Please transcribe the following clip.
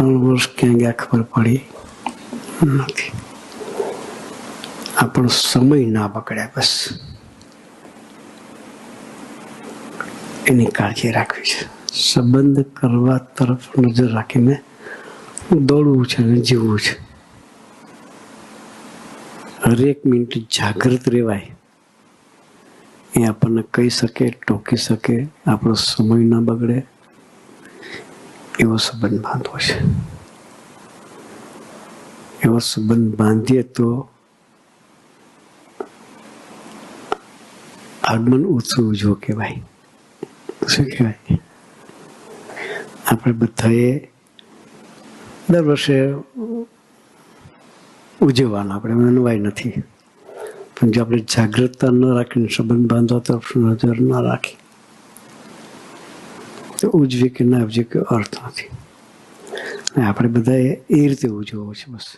3 વર્ષ ક્યાં ગયા ખબર પડી નથી. આપણો સમય ના બગડ્યા, બસ એની કાળજી રાખવી છે. સંબંધ કરવા તરફ નજર રાખીને દોડવું છે અને જીવવું છે. હરેક મિનિટ જાગૃત રહેવાય, એ આપણને કહી શકે, ટોકી શકે, આપણો સમય ના બગડે એવો સંબંધ બાંધવો છે. એવો સંબંધ બાંધીએ તો આગમન ઉત્સવ ઉજવો કહેવાય. શું કહેવાય? આપણે બધાએ દર વર્ષે ઉજવવાના, આપણે મનવાય નથી, પણ જો આપણે જાગૃતતા ન રાખીને સંબંધ બાંધવા તરફ નજર ના રાખી તો ઉજવી કે ના ઉજવી કોઈ અર્થ નથી. આપણે બધાએ એ રીતે ઉજવવું છે બસ.